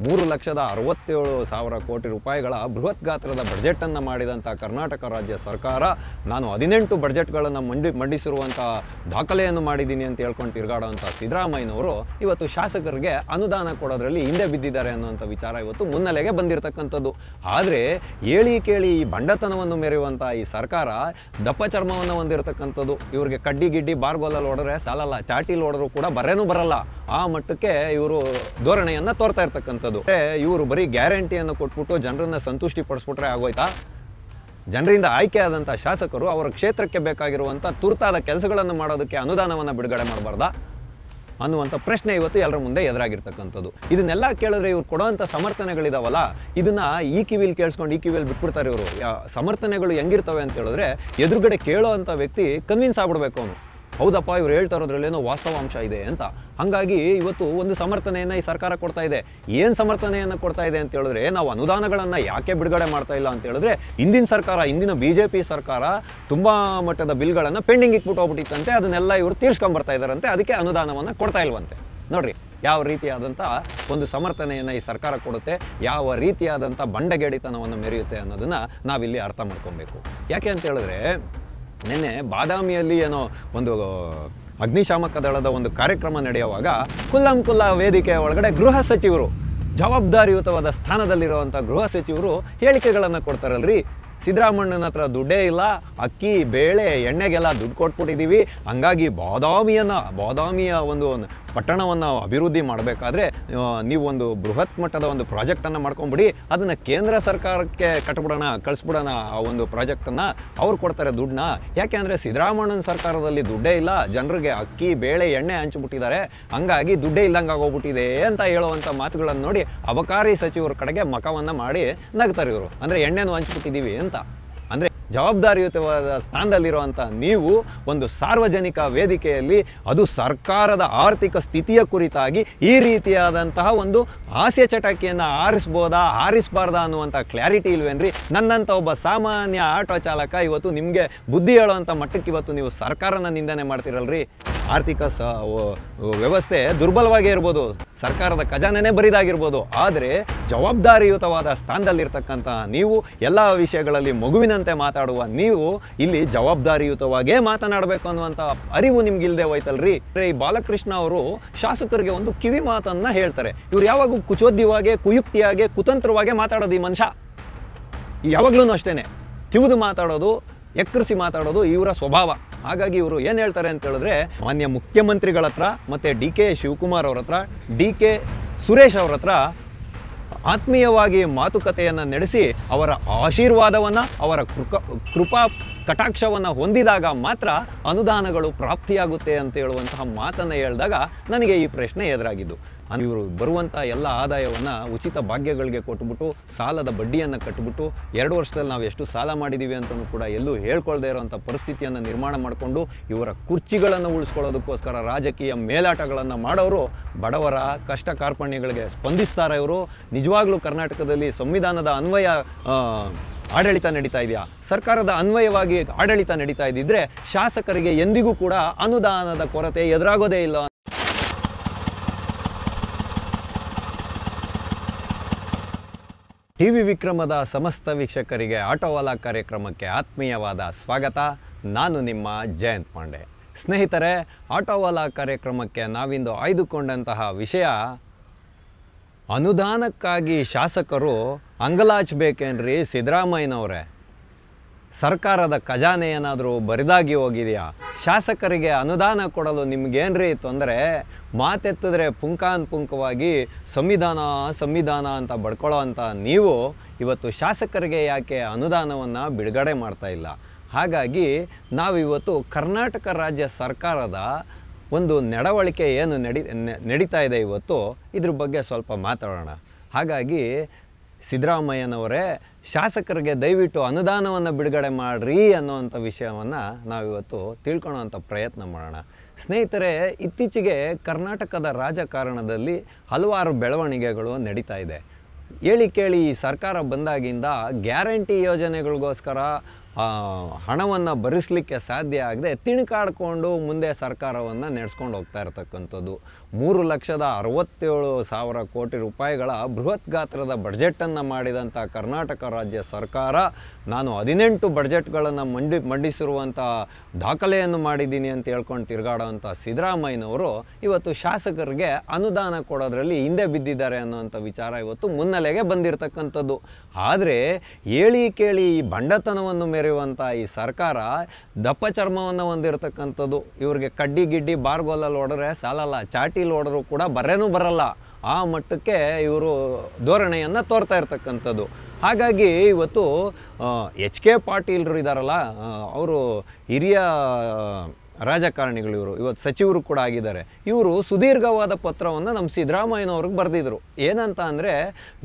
3,67,000 ಕೋಟಿ ರೂಪಾಯಿಗಳ ಬೃಹತ್ ಗಾತ್ರದ ಬಜೆಟನ್ನು ಮಾಡಿದಂಥ ಕರ್ನಾಟಕ ರಾಜ್ಯ ಸರ್ಕಾರ ನಾನು 18 ಬಜೆಟ್ಗಳನ್ನು ಮಂಡಿಸಿರುವಂಥ ದಾಖಲೆಯನ್ನು ಮಾಡಿದ್ದೀನಿ ಅಂತ ಹೇಳ್ಕೊಂಡು ತಿರುಗಾಡುವಂಥ ಸಿದ್ದರಾಮಯ್ಯನವರು ಇವತ್ತು ಶಾಸಕರಿಗೆ ಅನುದಾನ ಕೊಡೋದ್ರಲ್ಲಿ ಹಿಂದೆ ಬಿದ್ದಿದ್ದಾರೆ ಅನ್ನುವಂಥ ವಿಚಾರ ಇವತ್ತು ಮುನ್ನೆಲೆಗೆ ಬಂದಿರತಕ್ಕಂಥದ್ದು. ಆದರೆ ಹೇಳಿ ಕೇಳಿ ಈ ಬಂಡತನವನ್ನು ಮೆರೆಯುವಂಥ ಈ ಸರ್ಕಾರ ದಪ್ಪ ಚರ್ಮವನ್ನು ಹೊಂದಿರತಕ್ಕಂಥದ್ದು. ಇವ್ರಿಗೆ ಕಡ್ಡಿ ಗಿಡ್ಡಿ ಬಾರ್ಗೋಲಲ್ಲಿ ಹೊಡೆದ್ರೆ ಸಾಲಲ್ಲ, ಚಾಟಿಲಿ ಹೊಡೆದ್ರು ಕೂಡ ಬರೇನೂ ಬರಲ್ಲ. ಆ ಮಟ್ಟಕ್ಕೆ ಇವರು ಧೋರಣೆಯನ್ನು ತೋರ್ತಾ ಇರ್ತಕ್ಕಂಥದ್ದು. ಇವರು ಬರೀ ಗ್ಯಾರಂಟಿಯನ್ನು ಕೊಟ್ಬಿಟ್ಟು ಜನರನ್ನು ಸಂತುಷ್ಟಿ ಪಡಿಸ್ಬಿಟ್ರೆ ಆಗೋಯ್ತಾ? ಜನರಿಂದ ಆಯ್ಕೆ ಆದಂಥ ಶಾಸಕರು ಅವರ ಕ್ಷೇತ್ರಕ್ಕೆ ಬೇಕಾಗಿರುವಂಥ ತುರ್ತಾದ ಕೆಲಸಗಳನ್ನು ಮಾಡೋದಕ್ಕೆ ಅನುದಾನವನ್ನು ಬಿಡುಗಡೆ ಮಾಡಬಾರ್ದಾ ಅನ್ನುವಂಥ ಪ್ರಶ್ನೆ ಇವತ್ತು ಎಲ್ಲರ ಮುಂದೆ ಎದುರಾಗಿರ್ತಕ್ಕಂಥದ್ದು. ಇದನ್ನೆಲ್ಲ ಕೇಳಿದ್ರೆ ಇವ್ರು ಕೊಡೋವಂಥ ಸಮರ್ಥನೆಗಳಿದಾವಲ್ಲ, ಇದನ್ನು ಈ ಕಿವಿಲಿ ಕೇಳಿಸ್ಕೊಂಡು ಈ ಕಿವಿಯಲ್ಲಿ ಬಿಟ್ಬಿಡ್ತಾರೆ ಇವರು. ಸಮರ್ಥನೆಗಳು ಹೆಂಗಿರ್ತವೆ ಅಂತ ಹೇಳಿದ್ರೆ ಎದುರುಗಡೆ ಕೇಳೋ ಅಂಥ ವ್ಯಕ್ತಿ ಕನ್ವಿನ್ಸ್ ಆಗ್ಬಿಡ್ಬೇಕು ಅವನು, ಹೌದಪ್ಪ ಇವ್ರು ಹೇಳ್ತಾ ಇರೋದ್ರಲ್ಲೇನೋ ವಾಸ್ತವಾಂಶ ಇದೆ ಅಂತ. ಹಾಗಾಗಿ ಇವತ್ತು ಒಂದು ಸಮರ್ಥನೆಯನ್ನು ಈ ಸರ್ಕಾರ ಕೊಡ್ತಾ ಇದೆ. ಏನು ಸಮರ್ಥನೆಯನ್ನು ಕೊಡ್ತಾ ಇದೆ ಅಂತ ಹೇಳಿದ್ರೆ, ನಾವು ಅನುದಾನಗಳನ್ನು ಯಾಕೆ ಬಿಡುಗಡೆ ಮಾಡ್ತಾ ಇಲ್ಲ ಅಂತ ಹೇಳಿದ್ರೆ, ಹಿಂದಿನ ಸರ್ಕಾರ, ಹಿಂದಿನ BJP ಸರ್ಕಾರ ತುಂಬ ಮಟ್ಟದ ಬಿಲ್ಗಳನ್ನು ಪೆಂಡಿಂಗ್ ಇಟ್ಬಿಟ್ಟು ಹೋಗ್ಬಿಟ್ಟಿತ್ತಂತೆ, ಅದನ್ನೆಲ್ಲ ಇವರು ತೀರ್ಸ್ಕೊಂಬರ್ತಾ ಇದ್ದಾರಂತೆ, ಅದಕ್ಕೆ ಅನುದಾನವನ್ನು ಕೊಡ್ತಾ ಇಲ್ವಂತೆ. ನೋಡ್ರಿ ಯಾವ ರೀತಿಯಾದಂಥ ಒಂದು ಸಮರ್ಥನೆಯನ್ನು ಈ ಸರ್ಕಾರ ಕೊಡುತ್ತೆ, ಯಾವ ರೀತಿಯಾದಂಥ ಬಂಡಗೆಡಿತನವನ್ನು ಮೆರೆಯುತ್ತೆ ಅನ್ನೋದನ್ನು ನಾವಿಲ್ಲಿ ಅರ್ಥ ಮಾಡ್ಕೊಬೇಕು. ಯಾಕೆ ಅಂತ ಹೇಳಿದ್ರೆ, ನಿನ್ನೆ ಬಾದಾಮಿಯಲ್ಲಿ ಏನೋ ಒಂದು ಅಗ್ನಿಶಾಮಕ ದಳದ ಒಂದು ಕಾರ್ಯಕ್ರಮ ನಡೆಯುವಾಗ ಕುಲ್ಲಂಕುಲ್ಲ ವೇದಿಕೆ ಒಳಗಡೆ ಗೃಹ ಸಚಿವರು, ಜವಾಬ್ದಾರಿಯುತವಾದ ಸ್ಥಾನದಲ್ಲಿರುವಂಥ ಗೃಹ ಸಚಿವರು ಹೇಳಿಕೆಗಳನ್ನು ಕೊಡ್ತಾರಲ್ರಿ. ಸಿದ್ದರಾಮಣ್ಣನ ಹತ್ರ ದುಡ್ಡೇ ಇಲ್ಲ, ಅಕ್ಕಿ ಬೇಳೆ ಎಣ್ಣೆಗೆಲ್ಲ ದುಡ್ಡು ಕೊಟ್ಬಿಟ್ಟಿದ್ದೀವಿ, ಹಂಗಾಗಿ ಬಾದಾಮಿಯ ಒಂದು ಪಟ್ಟಣವನ್ನು ಅಭಿವೃದ್ಧಿ ಮಾಡಬೇಕಾದ್ರೆ ನೀವು ಒಂದು ಬೃಹತ್ ಮಟ್ಟದ ಒಂದು ಪ್ರಾಜೆಕ್ಟನ್ನು ಮಾಡ್ಕೊಂಬಿಡಿ, ಅದನ್ನು ಕೇಂದ್ರ ಸರ್ಕಾರಕ್ಕೆ ಕಳಿಸ್ಬಿಡೋಣ ಆ ಒಂದು ಪ್ರಾಜೆಕ್ಟನ್ನು, ಅವ್ರು ಕೊಡ್ತಾರೆ ದುಡ್ಡನ್ನ. ಯಾಕೆ ಅಂದರೆ ಸಿದ್ದರಾಮಣ್ಣನ ಸರ್ಕಾರದಲ್ಲಿ ದುಡ್ಡೇ ಇಲ್ಲ, ಜನರಿಗೆ ಅಕ್ಕಿ ಬೇಳೆ ಎಣ್ಣೆ ಹಂಚಿಬಿಟ್ಟಿದ್ದಾರೆ, ಹಂಗಾಗಿ ದುಡ್ಡೇ ಇಲ್ಲಂಗೆ ಆಗೋಗ್ಬಿಟ್ಟಿದೆ ಅಂತ ಹೇಳುವಂಥ ಮಾತುಗಳನ್ನು ನೋಡಿ ಅಬಕಾರಿ ಸಚಿವರ ಕಡೆಗೆ ಮಖವನ್ನು ಮಾಡಿ ನಗ್ತಾರೆ ಇವರು. ಅಂದರೆ ಎಣ್ಣೆನೂ ಹಂಚ್ಬಿಟ್ಟಿದ್ದೀವಿ ಅಂತ. ಅಂದರೆ ಜವಾಬ್ದಾರಿಯುತವಾದ ಸ್ಥಾನದಲ್ಲಿರುವಂಥ ನೀವು ಒಂದು ಸಾರ್ವಜನಿಕ ವೇದಿಕೆಯಲ್ಲಿ, ಅದು ಸರ್ಕಾರದ ಆರ್ಥಿಕ ಸ್ಥಿತಿಯ ಕುರಿತಾಗಿ ಈ ರೀತಿಯಾದಂತಹ ಒಂದು ಹಾಸ್ಯ ಚಟಕಿಯನ್ನು ಆರಿಸಬಾರ್ದಾ ಅನ್ನುವಂಥ ಕ್ಲಾರಿಟಿ ಇಲ್ವೇನ್ರಿ? ನನ್ನಂಥ ಒಬ್ಬ ಸಾಮಾನ್ಯ ಆಟೋ ಚಾಲಕ ಇವತ್ತು ನಿಮಗೆ ಬುದ್ಧಿ ಹೇಳುವಂಥ ಮಟ್ಟಕ್ಕೆ ಇವತ್ತು ನೀವು ಸರ್ಕಾರನ ನಿಂದನೆ ಮಾಡ್ತಿರಲ್ರಿ. ಆರ್ಥಿಕ ವ್ಯವಸ್ಥೆ ದುರ್ಬಲವಾಗೇ ಇರ್ಬೋದು, ಸರ್ಕಾರದ ಖಜಾನೆನೇ ಬರಿದಾಗಿರ್ಬೋದು, ಆದರೆ ಜವಾಬ್ದಾರಿಯುತವಾದ ಸ್ಥಾನದಲ್ಲಿರ್ತಕ್ಕಂಥ ನೀವು, ಎಲ್ಲ ವಿಷಯಗಳಲ್ಲಿ ಮಗುವಿನಂತೆ ಮಾತಾಡುವ ನೀವು ಇಲ್ಲಿ ಜವಾಬ್ದಾರಿಯುತವಾಗೇ ಮಾತನಾಡಬೇಕು ಅನ್ನುವಂಥ ಅರಿವು ನಿಮ್ಗಿಲ್ದೆ ಹೋಯ್ತಲ್ರಿ. ಈ ಬಾಲಕೃಷ್ಣ ಅವರು ಶಾಸಕರಿಗೆ ಒಂದು ಕಿವಿ ಮಾತನ್ನು ಹೇಳ್ತಾರೆ. ಇವ್ರು ಯಾವಾಗೂ ಕುಚೋದ್ಯವಾಗಿ, ಕುಯುಕ್ತಿಯಾಗಿ, ಕುತಂತ್ರವಾಗಿ ಮಾತಾಡೋದು ಈ ಮನುಷ್ಯ. ಯಾವಾಗ್ಲೂ ಅಷ್ಟೇ ತಿವಿದು ಮಾತಾಡೋದು, ಎಕ್ಕರಿಸಿ ಮಾತಾಡೋದು ಇವರ ಸ್ವಭಾವ. ಹಾಗಾಗಿ ಇವರು ಏನು ಹೇಳ್ತಾರೆ ಅಂತ ಹೇಳಿದ್ರೆ, ಮಾನ್ಯ ಮುಖ್ಯಮಂತ್ರಿಗಳ ಹತ್ರ ಮತ್ತು DK ಶಿವಕುಮಾರ್ ಅವ್ರ ಹತ್ರ, DK ಸುರೇಶ್ ಅವ್ರ ಹತ್ರ ಆತ್ಮೀಯವಾಗಿ ಮಾತುಕತೆಯನ್ನು ನಡೆಸಿ ಅವರ ಆಶೀರ್ವಾದವನ್ನು, ಅವರ ಕೃಪಾ ಕಟಾಕ್ಷವನ್ನು ಹೊಂದಿದಾಗ ಮಾತ್ರ ಅನುದಾನಗಳು ಪ್ರಾಪ್ತಿಯಾಗುತ್ತೆ ಅಂತ ಹೇಳುವಂತಹ ಮಾತನ್ನು ಹೇಳಿದಾಗ ನನಗೆ ಈ ಪ್ರಶ್ನೆ ಎದುರಾಗಿದ್ದು. ಇವರು ಬರುವಂಥ ಎಲ್ಲ ಆದಾಯವನ್ನು ಉಚಿತ ಭಾಗ್ಯಗಳಿಗೆ ಕೊಟ್ಬಿಟ್ಟು, ಸಾಲದ ಬಡ್ಡಿಯನ್ನು ಕಟ್ಟಿಬಿಟ್ಟು, 2 ವರ್ಷದಲ್ಲಿ ನಾವು ಎಷ್ಟು ಸಾಲ ಮಾಡಿದ್ದೀವಿ ಅಂತಲೂ ಕೂಡ ಎಲ್ಲೂ ಹೇಳ್ಕೊಳ್ದೇ ಇರೋವಂಥ ಪರಿಸ್ಥಿತಿಯನ್ನು ನಿರ್ಮಾಣ ಮಾಡಿಕೊಂಡು ಇವರ ಕುರ್ಚಿಗಳನ್ನು ಉಳಿಸ್ಕೊಳ್ಳೋದಕ್ಕೋಸ್ಕರ ರಾಜಕೀಯ ಮೇಲಾಟಗಳನ್ನು ಮಾಡೋರು ಬಡವರ ಕಷ್ಟ ಕಾರ್ಪಣ್ಯಗಳಿಗೆ ಸ್ಪಂದಿಸ್ತಾರೆ. ಇವರು ನಿಜವಾಗ್ಲೂ ಕರ್ನಾಟಕದಲ್ಲಿ ಸಂವಿಧಾನದ ಅನ್ವಯ ಆಡಳಿತ ನಡೀತಾ ಇದೆಯಾ, ಸರ್ಕಾರದ ಅನ್ವಯವಾಗಿ ಆಡಳಿತ ನಡೀತಾ ಇದ್ದಿದ್ರೆ ಶಾಸಕರಿಗೆ ಎಂದಿಗೂ ಕೂಡ ಅನುದಾನದ ಕೊರತೆ ಎದುರಾಗೋದೇ ಇಲ್ಲ. TV ವಿಕ್ರಮದ ಸಮಸ್ತ ವೀಕ್ಷಕರಿಗೆ ಆಟೋವಾಲಾ ಕಾರ್ಯಕ್ರಮಕ್ಕೆ ಆತ್ಮೀಯವಾದ ಸ್ವಾಗತ. ನಾನು ನಿಮ್ಮ ಜಯಂತ್ ಪಾಂಡೆ. ಸ್ನೇಹಿತರೆ, ಆಟೋವಾಲಾ ಕಾರ್ಯಕ್ರಮಕ್ಕೆ ನಾವಿಂದು ಆಯ್ದುಕೊಂಡಂತಹ ವಿಷಯ, ಅನುದಾನಕ್ಕಾಗಿ ಶಾಸಕರು ಅಂಗಲಾಚಬೇಕೇನ್ರಿ ಸಿದ್ದರಾಮಯ್ಯನವರೇ? ಸರ್ಕಾರದ ಖಜಾನೆ ಏನಾದರೂ ಬರಿದಾಗಿ ಹೋಗಿದೆಯಾ? ಶಾಸಕರಿಗೆ ಅನುದಾನ ಕೊಡಲು ನಿಮಗೇನ್ರಿ ತೊಂದರೆ? ಮಾತೆತ್ತಿದ್ರೆ ಪುಂಖಾನುಪುಂಖವಾಗಿ ಸಂವಿಧಾನ ಅಂತ ಬಡ್ಕೊಳ್ಳೋ ಅಂಥ ನೀವು ಇವತ್ತು ಶಾಸಕರಿಗೆ ಯಾಕೆ ಅನುದಾನವನ್ನು ಬಿಡುಗಡೆ ಮಾಡ್ತಾ ಇಲ್ಲ? ಹಾಗಾಗಿ ನಾವಿವತ್ತು ಕರ್ನಾಟಕ ರಾಜ್ಯ ಸರ್ಕಾರದ ಒಂದು ನಡವಳಿಕೆ ಏನು ನಡೀತಾ ಇದೆ ಇವತ್ತು, ಇದ್ರ ಬಗ್ಗೆ ಸ್ವಲ್ಪ ಮಾತಾಡೋಣ. ಹಾಗಾಗಿ ಸಿದ್ದರಾಮಯ್ಯನವರೇ, ಶಾಸಕರಿಗೆ ದಯವಿಟ್ಟು ಅನುದಾನವನ್ನು ಬಿಡುಗಡೆ ಮಾಡಿರಿ ಅನ್ನೋವಂಥ ವಿಷಯವನ್ನು ನಾವಿವತ್ತು ತಿಳ್ಕೊಳ್ಳೋವಂಥ ಪ್ರಯತ್ನ ಮಾಡೋಣ. ಸ್ನೇಹಿತರೆ, ಇತ್ತೀಚೆಗೆ ಕರ್ನಾಟಕದ ರಾಜಕಾರಣದಲ್ಲಿ ಹಲವಾರು ಬೆಳವಣಿಗೆಗಳು ನಡೀತಾ ಇದೆ. ಹೇಳಿ ಕೇಳಿ ಈ ಸರ್ಕಾರ ಬಂದಾಗಿಂದ ಗ್ಯಾರಂಟಿ ಯೋಜನೆಗಳಿಗೋಸ್ಕರ ಹಣವನ್ನು ಭರಿಸಲಿಕ್ಕೆ ಸಾಧ್ಯ ಆಗದೆ ತಿಣುಕಾಡಿಕೊಂಡು ಮುಂದೆ ಸರ್ಕಾರವನ್ನು ನಡೆಸ್ಕೊಂಡು ಹೋಗ್ತಾ ಇರತಕ್ಕಂಥದ್ದು. 3,67,000 ಕೋಟಿ ರೂಪಾಯಿಗಳ ಬೃಹತ್ ಗಾತ್ರದ ಬಡ್ಜೆಟನ್ನು ಮಾಡಿದಂಥ ಕರ್ನಾಟಕ ರಾಜ್ಯ ಸರ್ಕಾರ ನಾನು 18 ಬಡ್ಜೆಟ್ಗಳನ್ನು ಮಂಡಿಸಿರುವಂಥ ದಾಖಲೆಯನ್ನು ಮಾಡಿದ್ದೀನಿ ಅಂತ ಹೇಳ್ಕೊಂಡು ತಿರುಗಾಡೋವಂಥ ಸಿದ್ದರಾಮಯ್ಯನವರು ಇವತ್ತು ಶಾಸಕರಿಗೆ ಅನುದಾನ ಕೊಡೋದ್ರಲ್ಲಿ ಹಿಂದೆ ಬಿದ್ದಿದ್ದಾರೆ ಅನ್ನೋಂಥ ವಿಚಾರ ಇವತ್ತು ಮುನ್ನೆಲೆಗೆ ಬಂದಿರತಕ್ಕಂಥದ್ದು. ಆದರೆ ಹೇಳಿ ಕೇಳಿ ಈ ಬಂಡತನವನ್ನು ಮೆರೆಯುವಂಥ ಈ ಸರ್ಕಾರ ದಪ್ಪ ಚರ್ಮವನ್ನು ಹೊಂದಿರತಕ್ಕಂಥದ್ದು. ಇವ್ರಿಗೆ ಕಡ್ಡಿ ಗಿಡ್ಡಿ ಬಾರ್ಗೋಲಲ್ಲಿ ಹೊಡೆದ್ರೆ ಸಾಲಲ್ಲ, ಚಾಟೀಲಿ ಹೊಡೆದ್ರು ಕೂಡ ಬರೇನೂ ಬರಲ್ಲ, ಆ ಮಟ್ಟಕ್ಕೆ ಇವರು ಧೋರಣೆಯನ್ನು ತೋರ್ತಾ ಇರ್ತಕ್ಕಂಥದ್ದು. ಹಾಗಾಗಿ ಇವತ್ತು ಎಚ್.ಕೆ. ಪಾಟೀಲ್ರು ಇದ್ದಾರಲ್ಲ, ಅವರು ಹಿರಿಯ ರಾಜಕಾರಣಿಗಳು, ಇವತ್ತು ಸಚಿವರು ಕೂಡ ಆಗಿದ್ದಾರೆ. ಇವರು ಸುದೀರ್ಘವಾದ ಪತ್ರವನ್ನು ನಮ್ಮ ಸಿದ್ದರಾಮಯ್ಯನವ್ರಿಗೆ ಬರೆದಿದ್ರು. ಏನಂತ ಅಂದರೆ,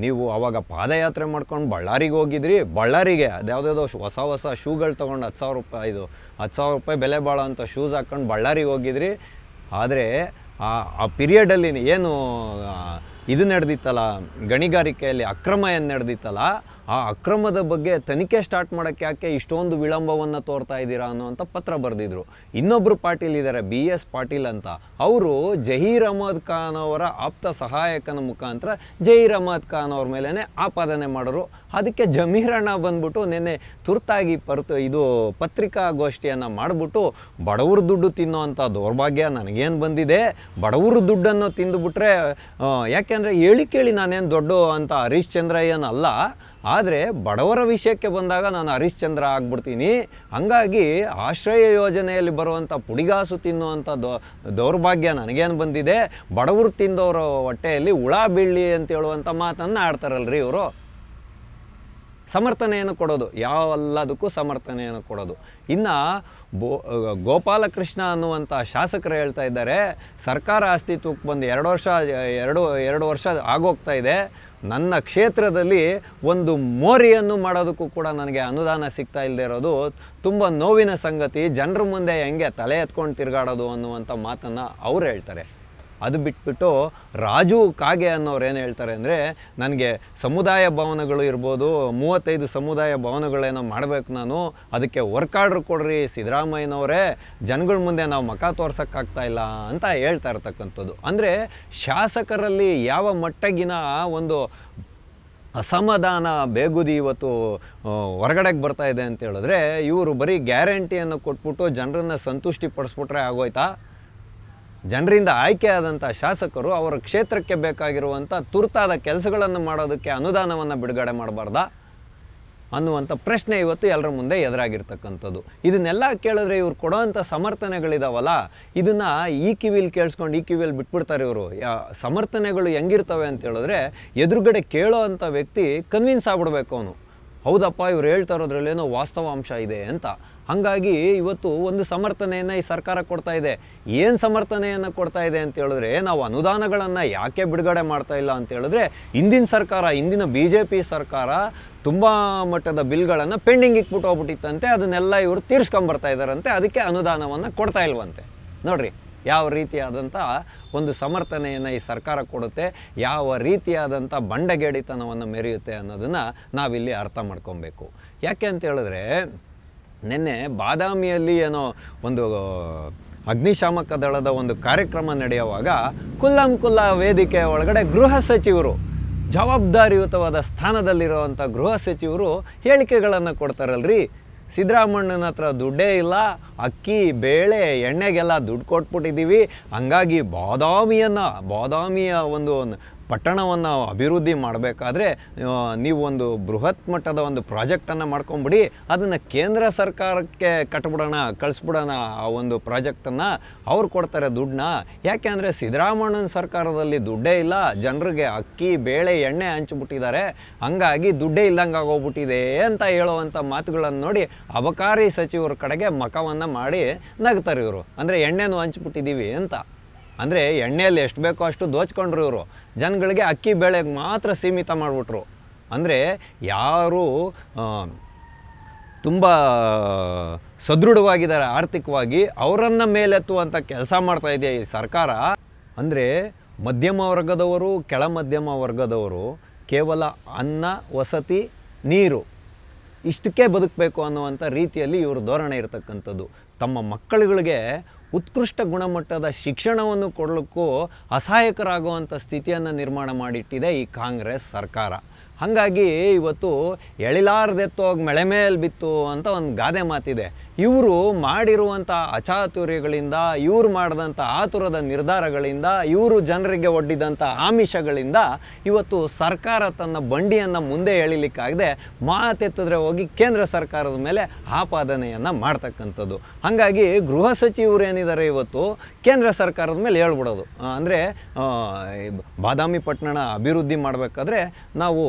ನೀವು ಆವಾಗ ಪಾದಯಾತ್ರೆ ಮಾಡ್ಕೊಂಡು ಬಳ್ಳಾರಿಗೆ ಹೋಗಿದ್ರಿ, ಬಳ್ಳಾರಿಗೆ ಅದ್ಯಾವುದ್ಯಾವುದೋ ಹೊಸ ಶೂಗಳು ತೊಗೊಂಡು 10,000 ರೂಪಾಯಿ ಬೆಲೆ ಬಾಳೋ ಅಂಥ ಶೂಸ್ ಹಾಕ್ಕೊಂಡು ಬಳ್ಳಾರಿಗೆ ಹೋಗಿದ್ರಿ. ಆದರೆ ಆ ಪೀರಿಯಡಲ್ಲಿ ಏನು ಇದು ನಡೆದಿತ್ತಲ್ಲ, ಗಣಿಗಾರಿಕೆಯಲ್ಲಿ ಅಕ್ರಮ ಏನು ನಡೆದಿತ್ತಲ್ಲ, ಆ ಅಕ್ರಮದ ಬಗ್ಗೆ ತನಿಖೆ ಸ್ಟಾರ್ಟ್ ಮಾಡೋಕ್ಕೆ ಯಾಕೆ ಇಷ್ಟೊಂದು ವಿಳಂಬವನ್ನು ತೋರ್ತಾ ಇದ್ದೀರಾ ಅನ್ನೋಂಥ ಪತ್ರ ಬರೆದಿದ್ರು. ಇನ್ನೊಬ್ಬರು ಪಾಟೀಲ್ ಇದ್ದಾರೆ, BS ಪಾಟೀಲ್ ಅಂತ. ಅವರು ಜಹೀರ್ ಅಹಮದ್ ಖಾನ್ ಅವರ ಆಪ್ತ ಸಹಾಯಕನ ಮುಖಾಂತರ ಜಹೀರ್ ಅಹಮದ್ ಖಾನ್ ಅವ್ರ ಮೇಲೇ ಆಪಾದನೆ ಮಾಡೋರು. ಅದಕ್ಕೆ ಜಮೀರಣ್ಣ ಬಂದ್ಬಿಟ್ಟು ನಿನ್ನೆ ತುರ್ತಾಗಿ ಇದು ಪತ್ರಿಕಾಗೋಷ್ಠಿಯನ್ನು ಮಾಡಿಬಿಟ್ಟು, ಬಡವ್ರ ದುಡ್ಡು ತಿನ್ನೋ ಅಂಥ ದೌರ್ಭಾಗ್ಯ ನನಗೇನು ಬಂದಿದೆ, ಬಡವ್ರ ದುಡ್ಡನ್ನು ತಿಂದುಬಿಟ್ರೆ, ಯಾಕೆಂದರೆ ಹೇಳಿ ಕೇಳಿ ನಾನೇನು ದೊಡ್ಡ ಅಂತ ಹರೀಶ್ಚಂದ್ರಯ್ಯನಲ್ಲ, ಆದರೆ ಬಡವರ ವಿಷಯಕ್ಕೆ ಬಂದಾಗ ನಾನು ಹರಿಶ್ಚಂದ್ರ ಆಗ್ಬಿಡ್ತೀನಿ. ಹಂಗಾಗಿ ಆಶ್ರಯ ಯೋಜನೆಯಲ್ಲಿ ಬರುವಂಥ ಪುಡಿಗಾಸು ತಿನ್ನುವಂಥ ದೌರ್ಭಾಗ್ಯ ನನಗೇನು ಬಂದಿದೆ, ಬಡವರು ತಿಂದವರ ಹೊಟ್ಟೆಯಲ್ಲಿ ಹುಳ ಬೀಳಲಿ ಅಂತ ಹೇಳುವಂಥ ಮಾತನ್ನು ಆಡ್ತಾರಲ್ರಿ ಇವರು. ಸಮರ್ಥನೆಯನ್ನು ಕೊಡೋದು, ಯಾವೆಲ್ಲದಕ್ಕೂ ಸಮರ್ಥನೆಯನ್ನು ಕೊಡೋದು. ಇನ್ನು ಗೋಪಾಲಕೃಷ್ಣ ಅನ್ನುವಂಥ ಶಾಸಕರು ಹೇಳ್ತಾ ಇದ್ದಾರೆ, ಸರ್ಕಾರ ಅಸ್ತಿತ್ವಕ್ಕೆ ಬಂದು 2 ವರ್ಷ ಆಗೋಗ್ತಾ ಇದೆ, ನನ್ನ ಕ್ಷೇತ್ರದಲ್ಲಿ ಒಂದು ಮೋರಿಯನ್ನು ಮಾಡೋದಕ್ಕೂ ಕೂಡ ನನಗೆ ಅನುದಾನ ಸಿಗ್ತಾ ಇಲ್ಲದೆ ಇರೋದು ತುಂಬ ನೋವಿನ ಸಂಗತಿ, ಜನರ ಮುಂದೆ ಹೆಂಗೆ ತಲೆ ಎತ್ಕೊಂಡು ತಿರುಗಾಡೋದು ಅನ್ನುವಂಥ ಮಾತನ್ನು ಅವ್ರು ಹೇಳ್ತಾರೆ. ಅದು ಬಿಟ್ಬಿಟ್ಟು ರಾಜು ಕಾಗೆ ಅನ್ನೋರು ಏನು ಹೇಳ್ತಾರೆ ಅಂದರೆ, ನನಗೆ ಸಮುದಾಯ ಭವನಗಳು ಇರ್ಬೋದು, 35 ಸಮುದಾಯ ಭವನಗಳೇನೋ ಮಾಡಬೇಕು, ನಾನು ಅದಕ್ಕೆ ವರ್ಕ್ ಆರ್ಡ್ರ್ ಕೊಡ್ರಿ ಸಿದ್ದರಾಮಯ್ಯನವರೇ, ಜನಗಳ ಮುಂದೆ ನಾವು ಮುಖ ತೋರ್ಸೋಕ್ಕಾಗ್ತಾ ಇಲ್ಲ ಅಂತ ಹೇಳ್ತಾ ಇರ್ತಕ್ಕಂಥದ್ದು. ಅಂದರೆ ಶಾಸಕರಲ್ಲಿ ಯಾವ ಮಟ್ಟಗಿನ ಒಂದು ಅಸಮಾಧಾನ ಬೇಗುದಿ ಇವತ್ತು ಹೊರಗಡೆಗೆ ಬರ್ತಾ ಇದೆ ಅಂತ ಹೇಳಿದ್ರೆ, ಇವರು ಬರೀ ಗ್ಯಾರಂಟಿಯನ್ನು ಕೊಟ್ಬಿಟ್ಟು ಜನರನ್ನು ಸಂತುಷ್ಟಿ ಪಡಿಸ್ಬಿಟ್ರೆ ಆಗೋಯ್ತಾ? ಜನರಿಂದ ಆಯ್ಕೆ ಆದಂಥ ಶಾಸಕರು ಅವರ ಕ್ಷೇತ್ರಕ್ಕೆ ಬೇಕಾಗಿರುವಂಥ ತುರ್ತಾದ ಕೆಲಸಗಳನ್ನು ಮಾಡೋದಕ್ಕೆ ಅನುದಾನವನ್ನು ಬಿಡುಗಡೆ ಮಾಡಬಾರ್ದಾ ಅನ್ನುವಂಥ ಪ್ರಶ್ನೆ ಇವತ್ತು ಎಲ್ಲರ ಮುಂದೆ ಎದುರಾಗಿರ್ತಕ್ಕಂಥದ್ದು. ಇದನ್ನೆಲ್ಲ ಕೇಳಿದ್ರೆ ಇವ್ರು ಕೊಡೋವಂಥ ಸಮರ್ಥನೆಗಳಿದಾವಲ್ಲ, ಇದನ್ನು ಈ ಕಿವಿಲಿ ಕೇಳಿಸ್ಕೊಂಡು ಈ ಕಿವಿಯಲ್ಲಿ ಬಿಟ್ಬಿಡ್ತಾರೆ ಇವರು. ಸಮರ್ಥನೆಗಳು ಹೆಂಗಿರ್ತವೆ ಅಂತ ಹೇಳಿದ್ರೆ, ಎದುರುಗಡೆ ಕೇಳೋ ಅಂಥ ವ್ಯಕ್ತಿ ಕನ್ವಿನ್ಸ್ ಆಗ್ಬಿಡ್ಬೇಕು ಅವನು, ಹೌದಪ್ಪ ಇವ್ರು ಹೇಳ್ತಾ ಇರೋದ್ರಲ್ಲೇನೋ ವಾಸ್ತವಾಂಶ ಇದೆ ಅಂತ. ಹಾಗಾಗಿ ಇವತ್ತು ಒಂದು ಸಮರ್ಥನೆಯನ್ನು ಈ ಸರ್ಕಾರ ಕೊಡ್ತಾ ಇದೆ. ಏನು ಸಮರ್ಥನೆಯನ್ನು ಕೊಡ್ತಾ ಇದೆ ಅಂತ ಹೇಳಿದ್ರೆ, ನಾವು ಅನುದಾನಗಳನ್ನು ಯಾಕೆ ಬಿಡುಗಡೆ ಮಾಡ್ತಾ ಇಲ್ಲ ಅಂತ ಹೇಳಿದ್ರೆ, ಹಿಂದಿನ BJP ಸರ್ಕಾರ ತುಂಬ ಮಟ್ಟದ ಬಿಲ್ಗಳನ್ನು ಪೆಂಡಿಂಗ್ ಇಟ್ಬಿಟ್ಟು ಹೋಗ್ಬಿಟ್ಟಿತ್ತಂತೆ, ಅದನ್ನೆಲ್ಲ ಇವರು ತೀರಿಸ್ಕೊಂಬರ್ತಾ ಇದ್ದಾರಂತೆ, ಅದಕ್ಕೆ ಅನುದಾನವನ್ನು ಕೊಡ್ತಾ ಇಲ್ವಂತೆ. ನೋಡಿರಿ ಯಾವ ರೀತಿಯಾದಂಥ ಒಂದು ಸಮರ್ಥನೆಯನ್ನು ಈ ಸರ್ಕಾರ ಕೊಡುತ್ತೆ, ಯಾವ ರೀತಿಯಾದಂಥ ಬಂಡಗೇಡಿತನವನ್ನು ಮೆರೆಯುತ್ತೆ ಅನ್ನೋದನ್ನು ನಾವಿಲ್ಲಿ ಅರ್ಥ ಮಾಡ್ಕೊಬೇಕು. ಯಾಕೆ ಅಂತ ಹೇಳಿದ್ರೆ, ನಿನ್ನೆ ಬಾದಾಮಿಯಲ್ಲಿ ಏನೋ ಒಂದು ಅಗ್ನಿಶಾಮಕ ದಳದ ಒಂದು ಕಾರ್ಯಕ್ರಮ ನಡೆಯುವಾಗ ಕುಲ್ಲಂಕುಲ್ಲ ವೇದಿಕೆ ಒಳಗಡೆ ಗೃಹ ಸಚಿವರು, ಜವಾಬ್ದಾರಿಯುತವಾದ ಸ್ಥಾನದಲ್ಲಿರುವಂಥ ಗೃಹ ಸಚಿವರು ಹೇಳಿಕೆಗಳನ್ನು ಕೊಡ್ತಾರಲ್ರಿ. ಸಿದ್ದರಾಮಣ್ಣನ ಹತ್ರ ದುಡ್ಡೇ ಇಲ್ಲ, ಅಕ್ಕಿ ಬೇಳೆ ಎಣ್ಣೆಗೆಲ್ಲ ದುಡ್ಡು ಕೊಟ್ಬಿಟ್ಟಿದ್ದೀವಿ, ಹಂಗಾಗಿ ಬಾದಾಮಿಯ ಒಂದು ಪಟ್ಟಣವನ್ನು ಅಭಿವೃದ್ಧಿ ಮಾಡಬೇಕಾದ್ರೆ ನೀವು ಒಂದು ಬೃಹತ್ ಮಟ್ಟದ ಒಂದು ಪ್ರಾಜೆಕ್ಟನ್ನು ಮಾಡ್ಕೊಂಬಿಡಿ, ಅದನ್ನು ಕೇಂದ್ರ ಸರ್ಕಾರಕ್ಕೆ ಕಳಿಸ್ಬಿಡೋಣ ಆ ಒಂದು ಪ್ರಾಜೆಕ್ಟನ್ನು, ಅವ್ರು ಕೊಡ್ತಾರೆ ದುಡ್ಡನ್ನ. ಯಾಕೆ ಅಂದರೆ ಸಿದ್ದರಾಮಣ್ಣನ ಸರ್ಕಾರದಲ್ಲಿ ದುಡ್ಡೇ ಇಲ್ಲ, ಜನರಿಗೆ ಅಕ್ಕಿ ಬೇಳೆ ಎಣ್ಣೆ ಹಂಚಿಬಿಟ್ಟಿದ್ದಾರೆ, ಹಂಗಾಗಿ ದುಡ್ಡೇ ಇಲ್ಲಂಗೆ ಆಗೋಗ್ಬಿಟ್ಟಿದೆ ಅಂತ ಹೇಳುವಂಥ ಮಾತುಗಳನ್ನು ನೋಡಿ ಅಬಕಾರಿ ಸಚಿವರ ಕಡೆಗೆ ಮಖವನ್ನು ಮಾಡಿ ನಗ್ತಾರೆ ಇವರು. ಅಂದರೆ ಎಣ್ಣೆನೂ ಹಂಚ್ಬಿಟ್ಟಿದ್ದೀವಿ ಅಂತ. ಅಂದರೆ ಎಣ್ಣೆಯಲ್ಲಿ ಎಷ್ಟು ಬೇಕೋ ಅಷ್ಟು ದೋಚ್ಕೊಂಡ್ರು ಇವರು, ಜನಗಳಿಗೆ ಅಕ್ಕಿ ಬೇಳೆಗೆ ಮಾತ್ರ ಸೀಮಿತ ಮಾಡಿಬಿಟ್ರು. ಅಂದರೆ ಯಾರು ತುಂಬ ಸದೃಢವಾಗಿದ್ದಾರೆ ಆರ್ಥಿಕವಾಗಿ, ಅವರನ್ನು ಮೇಲೆತ್ತುವಂಥ ಕೆಲಸ ಮಾಡ್ತಾ ಇದೆ ಈ ಸರ್ಕಾರ. ಅಂದರೆ ಮಧ್ಯಮ ವರ್ಗದವರು, ಕೆಳ ಮಧ್ಯಮ ವರ್ಗದವರು ಕೇವಲ ಅನ್ನ, ವಸತಿ, ನೀರು ಇಷ್ಟಕ್ಕೆ ಬದುಕಬೇಕು ಅನ್ನುವಂಥ ರೀತಿಯಲ್ಲಿ ಇವರು ಧೋರಣೆ ಇರತಕ್ಕಂಥದ್ದು. ತಮ್ಮ ಮಕ್ಕಳುಗಳಿಗೆ ಉತ್ಕೃಷ್ಟ ಗುಣಮಟ್ಟದ ಶಿಕ್ಷಣವನ್ನು ಕೊಡಲಿಕ್ಕೂ ಅಸಹಾಯಕರಾಗುವಂಥ ಸ್ಥಿತಿಯನ್ನು ನಿರ್ಮಾಣ ಮಾಡಿಟ್ಟಿದೆ ಈ ಕಾಂಗ್ರೆಸ್ ಸರ್ಕಾರ. ಹಾಗಾಗಿ ಇವತ್ತು ಎಳಿಲಾರ್ದೆತ್ತೋಗಿ ಮಳೆ ಮೇಲೆ ಬಿತ್ತು ಅಂತ ಒಂದು ಗಾದೆ ಮಾತಿದೆ. ಇವರು ಮಾಡಿರುವಂಥ ಅಚಾತುರ್ಯಗಳಿಂದ, ಇವರು ಮಾಡಿದಂಥ ಆತುರದ ನಿರ್ಧಾರಗಳಿಂದ, ಇವರು ಜನರಿಗೆ ಒಡ್ಡಿದಂಥ ಆಮಿಷಗಳಿಂದ ಇವತ್ತು ಸರ್ಕಾರ ತನ್ನ ಬಂಡಿಯನ್ನು ಮುಂದೆ ಎಳಿಲಿಕ್ಕಾಗದೆ ಮಾತೆತ್ತಿದ್ರೆ ಹೋಗಿ ಕೇಂದ್ರ ಸರ್ಕಾರದ ಮೇಲೆ ಆಪಾದನೆಯನ್ನು ಮಾಡ್ತಕ್ಕಂಥದ್ದು. ಹಾಗಾಗಿ ಗೃಹ ಸಚಿವರು ಏನಿದ್ದಾರೆ ಇವತ್ತು ಕೇಂದ್ರ ಸರ್ಕಾರದ ಮೇಲೆ ಹೇಳ್ಬಿಡೋದು, ಅಂದರೆ ಬಾದಾಮಿ ಪಟ್ಟಣ ಅಭಿವೃದ್ಧಿ ಮಾಡಬೇಕಾದ್ರೆ ನಾವು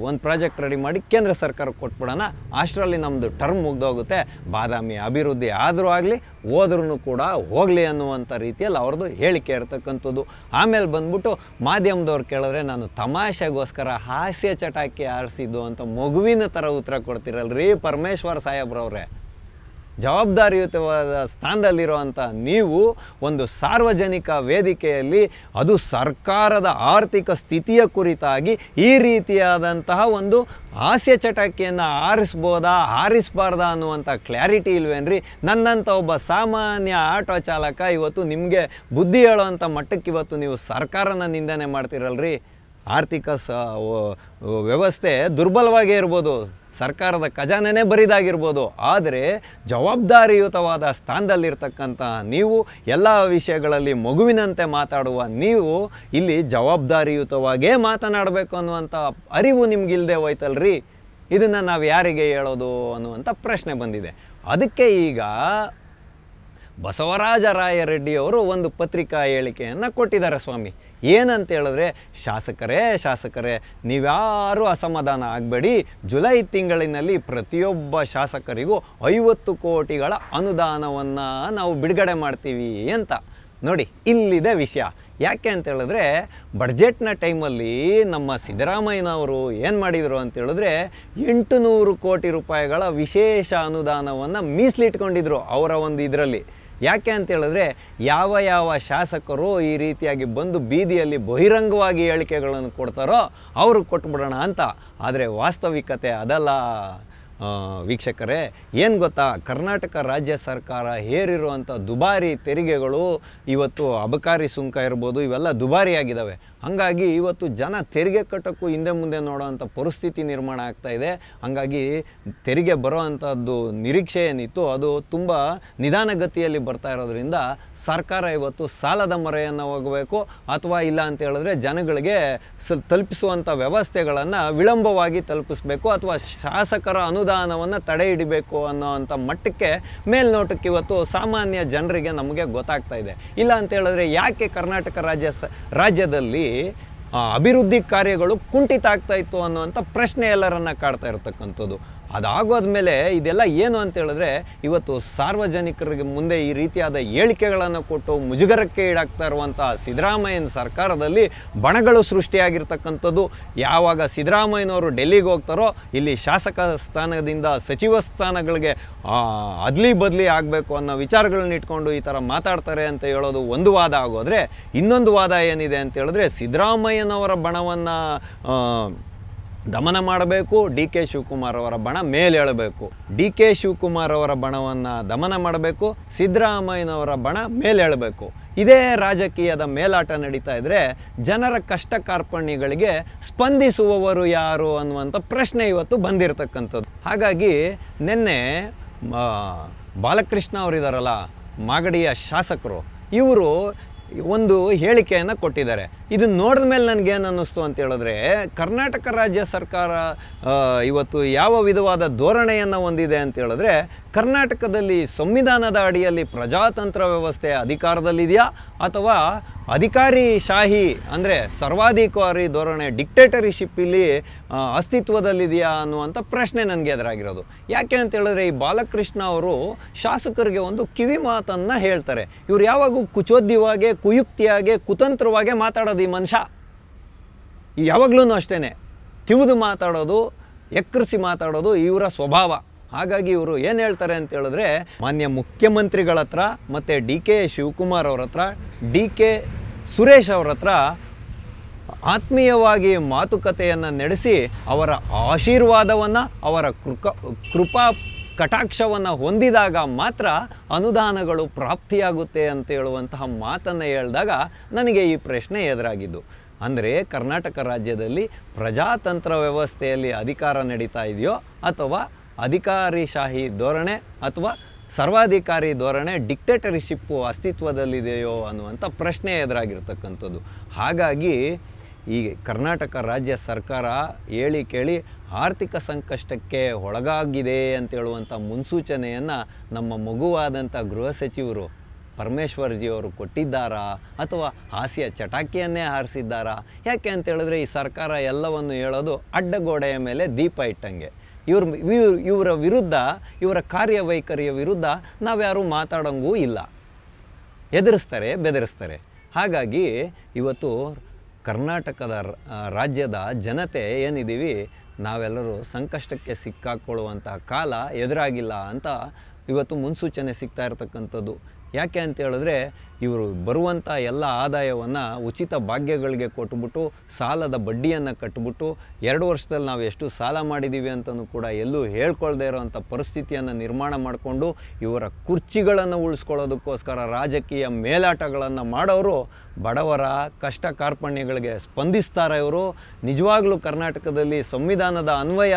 ಒಂದು ಪ್ರಾಜೆಕ್ಟ್ ರೆಡಿ ಮಾಡಿ ಕೇಂದ್ರ ಸರ್ಕಾರಕ್ಕೆ ಕೊಟ್ಬಿಡೋಣ, ಅಷ್ಟರಲ್ಲಿ ನಮ್ಮದು ಟರ್ಮ್ ಮುಗ್ದೋಗುತ್ತೆ, ಬಾದಾಮಿ ಅಭಿವೃದ್ಧಿ ಆದರೂ ಆಗಲಿ ಹೋದ್ರೂ ಕೂಡ ಹೋಗಲಿ ಅನ್ನುವಂಥ ರೀತಿಯಲ್ಲಿ ಅವ್ರದ್ದು ಹೇಳಿಕೆ ಇರ್ತಕ್ಕಂಥದ್ದು. ಆಮೇಲೆ ಬಂದ್ಬಿಟ್ಟು ಮಾಧ್ಯಮದವ್ರು ಕೇಳಿದ್ರೆ ನಾನು ತಮಾಷೆಗೋಸ್ಕರ ಹಾಸ್ಯ ಚಟಾಕಿ ಆರಿಸಿದ್ದು ಅಂತ ಮಗುವಿನ ಥರ ಉತ್ತರ ಕೊಡ್ತಿರಲ್ರಿ ಪರಮೇಶ್ವರ್ ಸಾಹೇಬ್ರವ್ರೆ. ಜವಾಬ್ದಾರಿಯುತವಾದ ಸ್ಥಾನದಲ್ಲಿರುವಂಥ ನೀವು ಒಂದು ಸಾರ್ವಜನಿಕ ವೇದಿಕೆಯಲ್ಲಿ ಅದು ಸರ್ಕಾರದ ಆರ್ಥಿಕ ಸ್ಥಿತಿಯ ಕುರಿತಾಗಿ ಈ ರೀತಿಯಾದಂತಹ ಒಂದು ಹಾಸ್ಯ ಚಟಾಕಿಯನ್ನು ಆರಿಸಬಾರ್ದಾ ಅನ್ನುವಂಥ ಕ್ಲಾರಿಟಿ ಇಲ್ವೇನ್ರಿ? ನನ್ನಂಥ ಒಬ್ಬ ಸಾಮಾನ್ಯ ಆಟೋ ಚಾಲಕ ಇವತ್ತು ನಿಮಗೆ ಬುದ್ಧಿ ಹೇಳೋವಂಥ ಮಟ್ಟಕ್ಕೆ ಇವತ್ತು ನೀವು ಸರ್ಕಾರನ ನಿಂದನೆ ಮಾಡ್ತಿರಲ್ರಿ. ಆರ್ಥಿಕ ವ್ಯವಸ್ಥೆ ದುರ್ಬಲವಾಗೇ ಇರ್ಬೋದು, ಸರ್ಕಾರದ ಖಜಾನೆನೇ ಬರಿದಾಗಿರ್ಬೋದು, ಆದರೆ ಜವಾಬ್ದಾರಿಯುತವಾದ ಸ್ಥಾನದಲ್ಲಿರ್ತಕ್ಕಂಥ ನೀವು ಎಲ್ಲ ವಿಷಯಗಳಲ್ಲಿ ಮಗುವಿನಂತೆ ಮಾತಾಡುವ ನೀವು ಇಲ್ಲಿ ಜವಾಬ್ದಾರಿಯುತವಾಗೇ ಮಾತನಾಡಬೇಕು ಅನ್ನುವಂಥ ಅರಿವು ನಿಮಗಿಲ್ಲದೆ ಹೋಯ್ತಲ್ರಿ. ಇದನ್ನು ನಾವು ಯಾರಿಗೆ ಹೇಳೋದು ಅನ್ನುವಂಥ ಪ್ರಶ್ನೆ ಬಂದಿದೆ. ಅದಕ್ಕೆ ಈಗ ಬಸವರಾಜ ರಾಯರೆಡ್ಡಿಯವರು ಒಂದು ಪತ್ರಿಕಾ ಹೇಳಿಕೆಯನ್ನು ಕೊಟ್ಟಿದ್ದಾರೆ ಸ್ವಾಮಿ. ಏನಂತ ಹೇಳಿದ್ರೆ, ಶಾಸಕರೇ ನೀವ್ಯಾರೂ ಅಸಮಾಧಾನ ಆಗಬೇಡಿ, ಜುಲೈ ತಿಂಗಳಿನಲ್ಲಿ ಪ್ರತಿಯೊಬ್ಬ ಶಾಸಕರಿಗೂ 50 ಕೋಟಿಗಳ ಅನುದಾನವನ್ನು ನಾವು ಬಿಡುಗಡೆ ಮಾಡ್ತೀವಿ ಅಂತ. ನೋಡಿ, ಇಲ್ಲಿದೆ ವಿಷಯ. ಯಾಕೆ ಅಂತ ಹೇಳಿದ್ರೆ, ಬಡ್ಜೆಟ್ನ ಟೈಮಲ್ಲಿ ನಮ್ಮ ಸಿದ್ದರಾಮಯ್ಯನವರು ಏನು ಮಾಡಿದರು ಅಂತ ಹೇಳಿದ್ರೆ 800 ಕೋಟಿ ರೂಪಾಯಿಗಳ ವಿಶೇಷ ಅನುದಾನವನ್ನು ಮೀಸಲಿಟ್ಕೊಂಡಿದ್ರು ಅವರ ಒಂದು ಇದರಲ್ಲಿ. ಯಾಕೆ ಅಂತ ಹೇಳಿದ್ರೆ, ಯಾವ ಶಾಸಕರು ಈ ರೀತಿಯಾಗಿ ಬಂದು ಬೀದಿಯಲ್ಲಿ ಬಹಿರಂಗವಾಗಿ ಹೇಳಿಕೆಗಳನ್ನು ಕೊಡ್ತಾರೋ ಅವರು ಕೊಟ್ಬಿಡೋಣ ಅಂತ. ಆದರೆ ವಾಸ್ತವಿಕತೆ ಅದಲ್ಲ ವೀಕ್ಷಕರೇ. ಏನು ಗೊತ್ತಾ, ಕರ್ನಾಟಕ ರಾಜ್ಯ ಸರ್ಕಾರ ಹೇರಿರುವಂಥ ದುಬಾರಿ ತೆರಿಗೆಗಳು, ಇವತ್ತು ಅಬಕಾರಿ ಸುಂಕ ಇರ್ಬೋದು, ಇವೆಲ್ಲ ದುಬಾರಿಯಾಗಿದ್ದಾವೆ. ಹಾಗಾಗಿ ಇವತ್ತು ಜನ ತೆರಿಗೆ ಕಟ್ಟೋಕ್ಕೂ ಹಿಂದೆ ಮುಂದೆ ನೋಡೋವಂಥ ಪರಿಸ್ಥಿತಿ ನಿರ್ಮಾಣ ಆಗ್ತಾಯಿದೆ. ಹಾಗಾಗಿ ತೆರಿಗೆ ಬರೋ ಅಂಥದ್ದು ನಿರೀಕ್ಷೆ ಏನಿತ್ತು ಅದು ತುಂಬ ನಿಧಾನಗತಿಯಲ್ಲಿ ಬರ್ತಾ ಇರೋದ್ರಿಂದ ಸರ್ಕಾರ ಇವತ್ತು ಸಾಲದ ಮೊರೆಯನ್ನು ಹೋಗಬೇಕು, ಅಥವಾ ಇಲ್ಲ ಅಂತ ಹೇಳಿದ್ರೆ ಜನಗಳಿಗೆ ತಲುಪಿಸುವಂಥ ವ್ಯವಸ್ಥೆಗಳನ್ನು ವಿಳಂಬವಾಗಿ ತಲುಪಿಸಬೇಕು, ಅಥವಾ ಶಾಸಕರ ಅನುದಾನವನ್ನು ತಡೆ ಹಿಡಿಬೇಕು ಅನ್ನೋವಂಥ ಮಟ್ಟಕ್ಕೆ ಮೇಲ್ನೋಟಕ್ಕೆ ಇವತ್ತು ಸಾಮಾನ್ಯ ಜನರಿಗೆ ನಮಗೆ ಗೊತ್ತಾಗ್ತಾ ಇದೆ. ಇಲ್ಲ ಅಂತ ಹೇಳಿದ್ರೆ ಯಾಕೆ ಕರ್ನಾಟಕ ರಾಜ್ಯದಲ್ಲಿ ಅಭಿವೃದ್ಧಿ ಕಾರ್ಯಗಳು ಕುಂಠಿತ ಆಗ್ತಾ ಇತ್ತು ಅನ್ನುವಂಥ ಪ್ರಶ್ನೆ ಎಲ್ಲರನ್ನ ಕಾಡ್ತಾ ಇರತಕ್ಕಂಥದ್ದು. ಅದಾಗೋದ್ಮೇಲೆ ಇದೆಲ್ಲ ಏನು ಅಂತ ಹೇಳಿದ್ರೆ, ಇವತ್ತು ಸಾರ್ವಜನಿಕರಿಗೆ ಮುಂದೆ ಈ ರೀತಿಯಾದ ಹೇಳಿಕೆಗಳನ್ನು ಕೊಟ್ಟು ಮುಜುಗರಕ್ಕೆ ಈಡಾಗ್ತಾ ಇರುವಂಥ ಸಿದ್ದರಾಮಯ್ಯನ ಸರ್ಕಾರದಲ್ಲಿ ಬಣಗಳು ಸೃಷ್ಟಿಯಾಗಿರ್ತಕ್ಕಂಥದ್ದು. ಯಾವಾಗ ಸಿದ್ದರಾಮಯ್ಯನವರು ಡೆಲ್ಲಿಗೆ ಹೋಗ್ತಾರೋ ಇಲ್ಲಿ ಶಾಸಕ ಸ್ಥಾನದಿಂದ ಸಚಿವ ಸ್ಥಾನಗಳಿಗೆ ಅದ್ಲಿ ಬದಲಿ ಆಗಬೇಕು ಅನ್ನೋ ವಿಚಾರಗಳನ್ನ ಇಟ್ಕೊಂಡು ಈ ಥರ ಮಾತಾಡ್ತಾರೆ ಅಂತ ಹೇಳೋದು ಒಂದು ವಾದ ಆಗೋದ್ರೆ, ಇನ್ನೊಂದು ವಾದ ಏನಿದೆ ಅಂತ ಹೇಳಿದ್ರೆ, ಸಿದ್ದರಾಮಯ್ಯನವರ ಬಣವನ್ನು ದಮನ ಮಾಡಬೇಕು, ಡಿ ಕೆ ಶಿವಕುಮಾರ್ ಅವರ ಬಣ ಮೇಲೇಳಬೇಕು. ಡಿ ಕೆ ಶಿವಕುಮಾರ್ ಅವರ ಬಣವನ್ನು ದಮನ ಮಾಡಬೇಕು, ಸಿದ್ದರಾಮಯ್ಯನವರ ಬಣ ಮೇಲೇಳಬೇಕು. ಇದೇ ರಾಜಕೀಯದ ಮೇಲಾಟ ನಡೀತಾ ಇದ್ದರೆ ಜನರ ಕಷ್ಟ ಕಾರ್ಪಣ್ಯಗಳಿಗೆ ಸ್ಪಂದಿಸುವವರು ಯಾರು ಅನ್ನುವಂಥ ಪ್ರಶ್ನೆ ಇವತ್ತು ಬಂದಿರತಕ್ಕಂಥದ್ದು. ಹಾಗಾಗಿ ನಿನ್ನೆ ಬಾಲಕೃಷ್ಣ ಅವರಿದ್ದಾರಲ್ಲ, ಮಾಗಡಿಯ ಶಾಸಕರು, ಇವರು ಒಂದು ಹೇಳಿಕೆಯನ್ನು ಕೊಟ್ಟಿದ್ದಾರೆ. ಇದನ್ನು ನೋಡಿದ ಮೇಲೆ ನನಗೇನು ಅನ್ನಿಸ್ತು ಅಂತ ಹೇಳಿದ್ರೆ, ಕರ್ನಾಟಕ ರಾಜ್ಯ ಸರ್ಕಾರ ಇವತ್ತು ಯಾವ ವಿಧವಾದ ಧೋರಣೆಯನ್ನು ಹೊಂದಿದೆ ಅಂತ ಹೇಳಿದ್ರೆ, ಕರ್ನಾಟಕದಲ್ಲಿ ಸಂವಿಧಾನದ ಅಡಿಯಲ್ಲಿ ಪ್ರಜಾತಂತ್ರ ವ್ಯವಸ್ಥೆ ಅಧಿಕಾರದಲ್ಲಿದೆಯಾ ಅಥವಾ ಅಧಿಕಾರಿ ಶಾಹಿ ಅಂದರೆ ಸರ್ವಾಧಿಕಾರಿ ಧೋರಣೆ ಡಿಕ್ಟೇಟರಿಶಿಪ್ ಇಲ್ಲಿ ಅಸ್ತಿತ್ವದಲ್ಲಿದೆಯಾ ಅನ್ನುವಂಥ ಪ್ರಶ್ನೆ ನನಗೆ ಎದುರಾಗಿರೋದು. ಯಾಕೆ ಅಂತ ಹೇಳಿದ್ರೆ, ಈ ಬಾಲಕೃಷ್ಣ ಅವರು ಶಾಸಕರಿಗೆ ಒಂದು ಕಿವಿ ಮಾತನ್ನು ಹೇಳ್ತಾರೆ. ಇವ್ರು ಯಾವಾಗೂ ಕುಚೋದ್ಯವಾಗಿ, ಕುಯುಕ್ತಿಯಾಗಿ, ಕುತಂತ್ರವಾಗಿ ಮಾತಾಡೋದು ಈ ಮನುಷ್ಯ. ಯಾವಾಗಲೂ ಅಷ್ಟೇ ತಿವಿದು ಮಾತಾಡೋದು, ಎಕ್ಕರಿಸಿ ಮಾತಾಡೋದು ಇವರ ಸ್ವಭಾವ. ಹಾಗಾಗಿ ಇವರು ಏನು ಹೇಳ್ತಾರೆ ಅಂತ ಹೇಳಿದ್ರೆ, ಮಾನ್ಯ ಮುಖ್ಯಮಂತ್ರಿಗಳ ಹತ್ರ ಮತ್ತು ಡಿ ಕೆ ಶಿವಕುಮಾರ್ ಅವ್ರ ಹತ್ರ, ಡಿ ಕೆ ಸುರೇಶ್ ಅವ್ರ ಹತ್ರ ಆತ್ಮೀಯವಾಗಿ ಮಾತುಕತೆಯನ್ನು ನಡೆಸಿ ಅವರ ಆಶೀರ್ವಾದವನ್ನು, ಅವರ ಕೃಪಾ ಕಟಾಕ್ಷವನ್ನು ಹೊಂದಿದಾಗ ಮಾತ್ರ ಅನುದಾನಗಳು ಪ್ರಾಪ್ತಿಯಾಗುತ್ತೆ ಅಂತ ಹೇಳುವಂತಹ ಮಾತನ್ನು ಹೇಳಿದಾಗ ನನಗೆ ಈ ಪ್ರಶ್ನೆ ಎದುರಾಗಿದ್ದು. ಅಂದರೆ ಕರ್ನಾಟಕ ರಾಜ್ಯದಲ್ಲಿ ಪ್ರಜಾತಂತ್ರ ವ್ಯವಸ್ಥೆಯಲ್ಲಿ ಅಧಿಕಾರ ನಡೀತಾ ಇದೆಯೋ ಅಥವಾ ಅಧಿಕಾರಿಶಾಹಿ ಧೋರಣೆ ಅಥವಾ ಸರ್ವಾಧಿಕಾರಿ ಧೋರಣೆ ಡಿಕ್ಟೇಟರ್ಶಿಪ್ಪು ಅಸ್ತಿತ್ವದಲ್ಲಿದೆಯೋ ಅನ್ನುವಂಥ ಪ್ರಶ್ನೆ ಎದುರಾಗಿರ್ತಕ್ಕಂಥದ್ದು. ಹಾಗಾಗಿ ಈ ಕರ್ನಾಟಕ ರಾಜ್ಯ ಸರ್ಕಾರ ಹೇಳಿ ಕೇಳಿ ಆರ್ಥಿಕ ಸಂಕಷ್ಟಕ್ಕೆ ಒಳಗಾಗಿದೆ ಅಂತ ಹೇಳುವಂಥ ಮುನ್ಸೂಚನೆಯನ್ನು ನಮ್ಮ ಮಗುವಾದಂಥ ಗೃಹ ಸಚಿವರು ಪರಮೇಶ್ವರ್ಜಿಯವರು ಕೊಟ್ಟಿದ್ದಾರಾ ಅಥವಾ ಹಾಸ್ಯ ಚಟಾಕಿಯನ್ನೇ ಹಾರಿಸಿದ್ದಾರಾ? ಯಾಕೆ ಅಂತ ಹೇಳಿದ್ರೆ ಈ ಸರ್ಕಾರ ಎಲ್ಲವನ್ನು ಹೇಳೋದು ಅಡ್ಡಗೋಡೆಯ ಮೇಲೆ ದೀಪ ಇಟ್ಟಂಗೆ. ಇವರ ವಿರುದ್ಧ, ಇವರ ಕಾರ್ಯವೈಖರಿಯ ವಿರುದ್ಧ ನಾವ್ಯಾರೂ ಮಾತಾಡೋಂಗೂ ಇಲ್ಲ, ಎದುರಿಸ್ತಾರೆ, ಬೆದರಿಸ್ತಾರೆ. ಹಾಗಾಗಿ ಇವತ್ತು ಕರ್ನಾಟಕದ ರಾಜ್ಯದ ಜನತೆ ಏನಿದ್ದೀವಿ ನಾವೆಲ್ಲರೂ ಸಂಕಷ್ಟಕ್ಕೆ ಸಿಕ್ಕಾಕೊಳ್ಳುವಂತಹ ಕಾಲ ಎದುರಾಗಿಲ್ಲ ಅಂತ ಇವತ್ತು ಮುನ್ಸೂಚನೆ ಸಿಗ್ತಾ ಇರತಕ್ಕಂಥದ್ದು. ಯಾಕೆ ಅಂತ ಹೇಳಿದ್ರೆ ಇವರು ಬರುವಂಥ ಎಲ್ಲ ಆದಾಯವನ್ನು ಉಚಿತ ಭಾಗ್ಯಗಳಿಗೆ ಕೊಟ್ಬಿಟ್ಟು ಸಾಲದ ಬಡ್ಡಿಯನ್ನು ಕಟ್ಬಿಟ್ಟು 2 ವರ್ಷದಲ್ಲಿ ನಾವು ಎಷ್ಟು ಸಾಲ ಮಾಡಿದ್ದೀವಿ ಅಂತಲೂ ಕೂಡ ಎಲ್ಲೂ ಹೇಳ್ಕೊಳ್ದೇ ಇರೋವಂಥ ಪರಿಸ್ಥಿತಿಯನ್ನು ನಿರ್ಮಾಣ ಮಾಡಿಕೊಂಡು ಇವರ ಕುರ್ಚಿಗಳನ್ನು ಉಳಿಸ್ಕೊಳ್ಳೋದಕ್ಕೋಸ್ಕರ ರಾಜಕೀಯ ಮೇಲಾಟಗಳನ್ನು ಮಾಡೋರು ಬಡವರ ಕಷ್ಟ ಕಾರ್ಪಣ್ಯಗಳಿಗೆ ಸ್ಪಂದಿಸ್ತಾರೆ. ಇವರು ನಿಜವಾಗ್ಲೂ ಕರ್ನಾಟಕದಲ್ಲಿ ಸಂವಿಧಾನದ ಅನ್ವಯ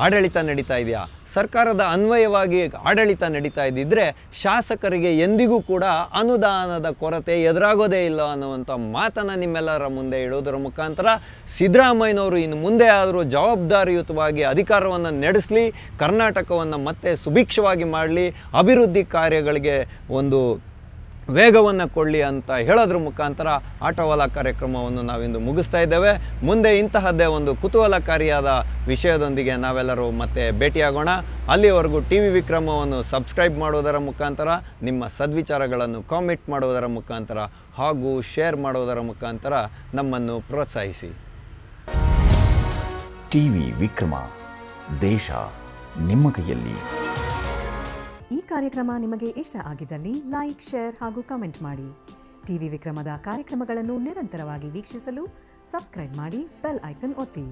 ಆಡಳಿತ ನಡೀತಾ ಇದೆಯಾ, ಸರ್ಕಾರದ ಅನ್ವಯವಾಗಿ ಆಡಳಿತ ನಡೀತಾ ಇದ್ದಿದ್ದರೆ ಶಾಸಕರಿಗೆ ಎಂದಿಗೂ ಕೂಡ ಅನುದಾನದ ಕೊರತೆ ಎದುರಾಗೋದೇ ಇಲ್ಲ ಅನ್ನುವಂಥ ಮಾತನ್ನು ನಿಮ್ಮೆಲ್ಲರ ಮುಂದೆ ಇಡೋದರ ಮುಖಾಂತರ ಸಿದ್ದರಾಮಯ್ಯನವರು ಇನ್ನು ಮುಂದೆ ಆದರೂ ಜವಾಬ್ದಾರಿಯುತವಾಗಿ ಅಧಿಕಾರವನ್ನು ನಡೆಸಲಿ, ಕರ್ನಾಟಕವನ್ನು ಮತ್ತೆ ಸುಭಿಕ್ಷವಾಗಿ ಮಾಡಲಿ, ಅಭಿವೃದ್ಧಿ ಕಾರ್ಯಗಳಿಗೆ ಒಂದು ವೇಗವನ್ನು ಕೊಡಲಿ ಅಂತ ಹೇಳೋದ್ರ ಮುಖಾಂತರ ಆಟೋವಾಲ ಕಾರ್ಯಕ್ರಮವನ್ನು ನಾವಿಂದು ಮುಗಿಸ್ತಾ ಇದ್ದೇವೆ. ಮುಂದೆ ಇಂತಹದ್ದೇ ಒಂದು ಕುತೂಹಲಕಾರಿಯಾದ ವಿಷಯದೊಂದಿಗೆ ನಾವೆಲ್ಲರೂ ಮತ್ತೆ ಭೇಟಿಯಾಗೋಣ. ಅಲ್ಲಿವರೆಗೂ ಟಿ ವಿ ವಿಕ್ರಮವನ್ನು ಸಬ್ಸ್ಕ್ರೈಬ್ ಮಾಡೋದರ ಮುಖಾಂತರ, ನಿಮ್ಮ ಸದ್ವಿಚಾರಗಳನ್ನು ಕಾಮೆಂಟ್ ಮಾಡೋದರ ಮುಖಾಂತರ ಹಾಗೂ ಶೇರ್ ಮಾಡೋದರ ಮುಖಾಂತರ ನಮ್ಮನ್ನು ಪ್ರೋತ್ಸಾಹಿಸಿ. ಟಿವಿ ವಿಕ್ರಮ, ದೇಶ ನಿಮ್ಮ ಕೈಯಲ್ಲಿ. ಈ ಕಾರ್ಯಕ್ರಮ ನಿಮಗೆ ಇಷ್ಟ ಆಗಿದ್ದಲ್ಲಿ ಲೈಕ್, ಶೇರ್ ಹಾಗೂ ಕಮೆಂಟ್ ಮಾಡಿ. ಟಿವಿ ವಿಕ್ರಮದ ಕಾರ್ಯಕ್ರಮಗಳನ್ನು ನಿರಂತರವಾಗಿ ವೀಕ್ಷಿಸಲು ಸಬ್ಸ್ಕ್ರೈಬ್ ಮಾಡಿ, ಬೆಲ್ ಐಕನ್ ಒತ್ತಿ.